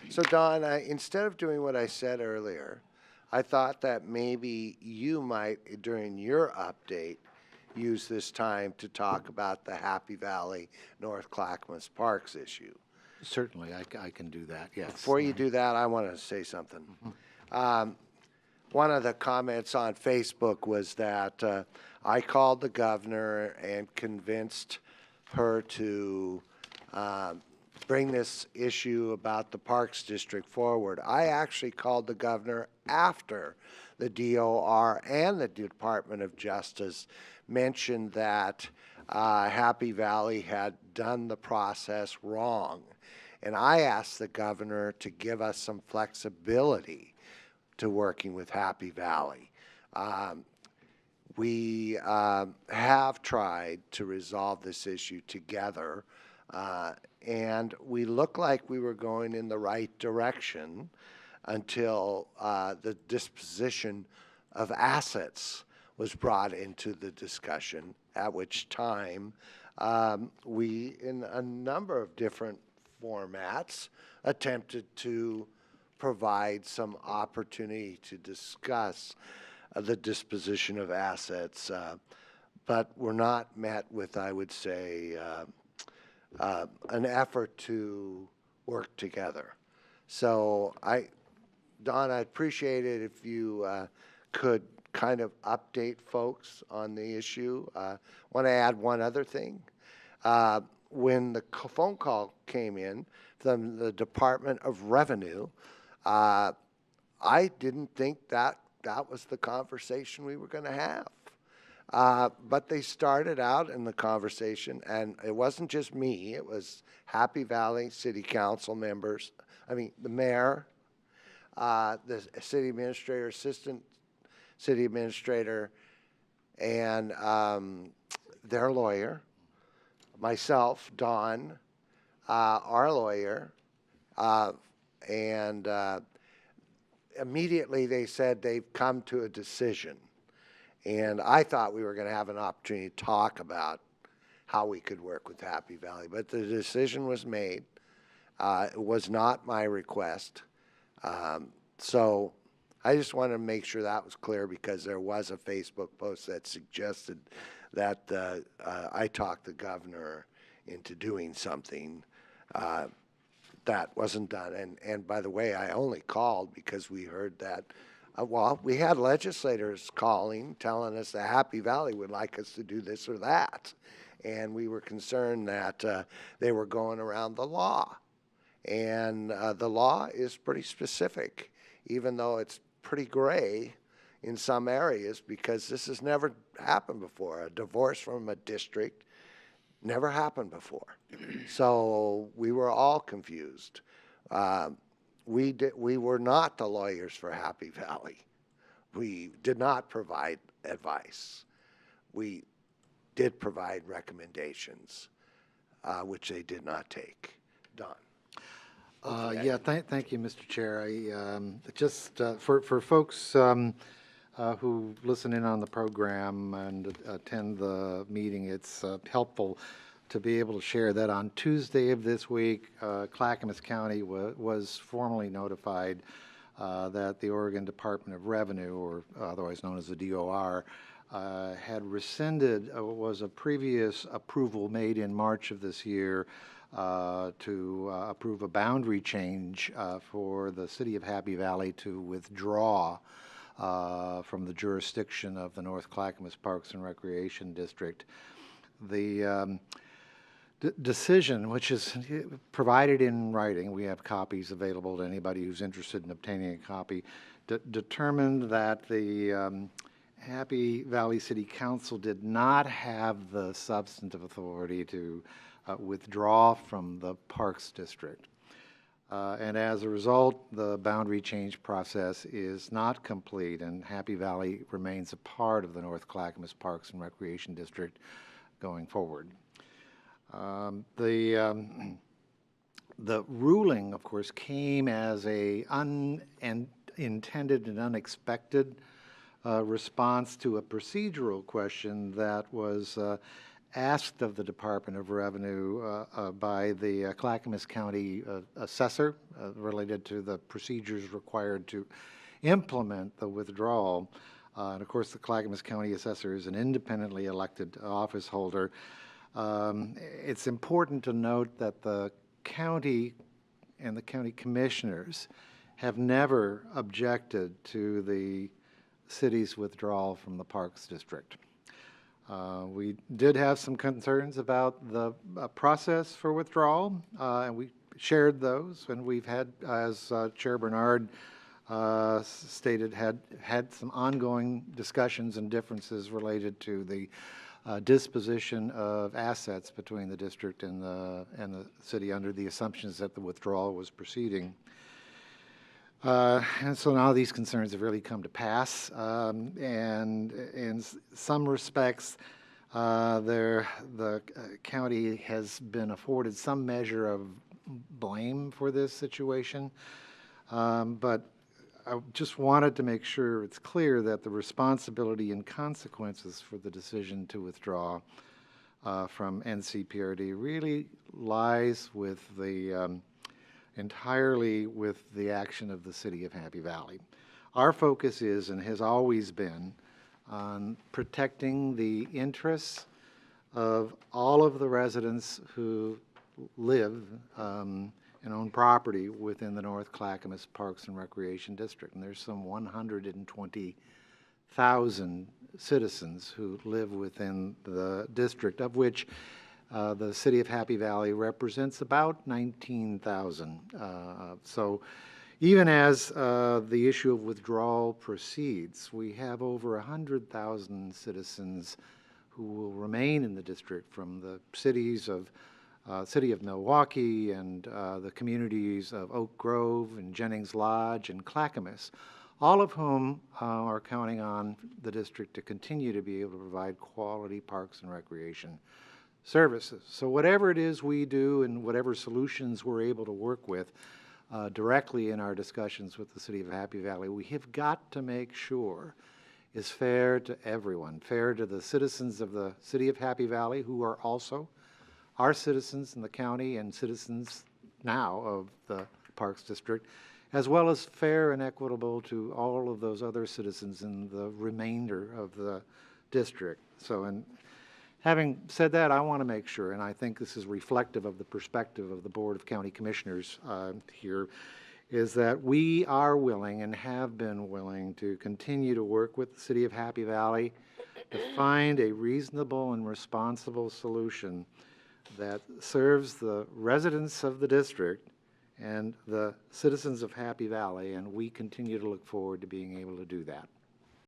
So Don, instead of doing what I said earlier, I thought that maybe you might, during your update, use this time to talk about the Happy Valley North Clackamas Parks issue. Certainly, I can do that, yes. Before you do that, I want to say something. One of the comments on Facebook was that I called the governor and convinced her to bring this issue about the Parks District forward. I actually called the governor after the DOR and the Department of Justice mentioned that Happy Valley had done the process wrong. And I asked the governor to give us some flexibility to working with Happy Valley. We have tried to resolve this issue together, and we looked like we were going in the right direction until the disposition of assets was brought into the discussion, at which time we, in a number of different formats, attempted to provide some opportunity to discuss the disposition of assets, but were not met with, I would say, an effort to work together. So Don, I'd appreciate it if you could kind of update folks on the issue. Want to add one other thing. When the phone call came in from the Department of Revenue, I didn't think that was the conversation we were going to have. But they started out in the conversation, and it wasn't just me. It was Happy Valley City Council members, the mayor, the city administrator, assistant city administrator, and their lawyer, myself, Don, our lawyer, and immediately they said they've come to a decision. And I thought we were going to have an opportunity to talk about how we could work with Happy Valley, but the decision was made. It was not my request. So I just wanted to make sure that was clear, because there was a Facebook post that suggested that I talked the governor into doing something that wasn't done. And by the way, I only called because we heard that, well, we had legislators calling, telling us that Happy Valley would like us to do this or that. And we were concerned that they were going around the law. And the law is pretty specific, even though it's pretty gray in some areas, because this has never happened before. A divorce from a district never happened before. So we were all confused. We were not the lawyers for Happy Valley. We did not provide advice. We did provide recommendations, which they did not take. Don. Yeah, thank you, Mr. Chair. Just for folks who listen in on the program and attend the meeting, it's helpful to be able to share that on Tuesday of this week, Clackamas County was formally notified that the Oregon Department of Revenue, or otherwise known as the DOR, had rescinded what was a previous approval made in March of this year to approve a boundary change for the city of Happy Valley to withdraw from the jurisdiction of the North Clackamas Parks and Recreation District. The decision, which is provided in writing, we have copies available to anybody who's interested in obtaining a copy, determined that the Happy Valley City Council did not have the substantive authority to withdraw from the Parks District. And as a result, the boundary change process is not complete, and Happy Valley remains a part of the North Clackamas Parks and Recreation District going forward. The ruling, of course, came as a unintended and unexpected response to a procedural question that was asked of the Department of Revenue by the Clackamas County assessor related to the procedures required to implement the withdrawal. And of course, the Clackamas County assessor is an independently elected office holder. It's important to note that the county and the county commissioners have never objected to the city's withdrawal from the Parks District. We did have some concerns about the process for withdrawal, and we shared those, and we've had, as Chair Bernard stated, had some ongoing discussions and differences related to the disposition of assets between the district and the city under the assumptions that the withdrawal was proceeding. And so now these concerns have really come to pass, and in some respects, the county has been afforded some measure of blame for this situation, but I just wanted to make sure it's clear that the responsibility and consequences for the decision to withdraw from NCPRD really lies with the entirely with the action of the City of Happy Valley. Our focus is and has always been on protecting the interests of all of the residents who live and own property within the North Clackamas Parks and Recreation District. And there's some 120,000 citizens who live within the district, of which the City of Happy Valley represents about 19,000. So even as the issue of withdrawal proceeds, we have over 100,000 citizens who will remain in the district from the cities of City of Milwaukee and the communities of Oak Grove and Jennings Lodge and Clackamas, all of whom are counting on the district to continue to be able to provide quality parks and recreation services. So whatever it is we do and whatever solutions we're able to work with directly in our discussions with the City of Happy Valley, we have got to make sure is fair to everyone, fair to the citizens of the City of Happy Valley who are also our citizens in the county and citizens now of the Parks District, as well as fair and equitable to all of those other citizens in the remainder of the district. So, and having said that, I want to make sure, and I think this is reflective of the perspective of the Board of County Commissioners here, is that we are willing and have been willing to continue to work with the City of Happy Valley to find a reasonable and responsible solution that serves the residents of the district and the citizens of Happy Valley, and we continue to look forward to being able to do that.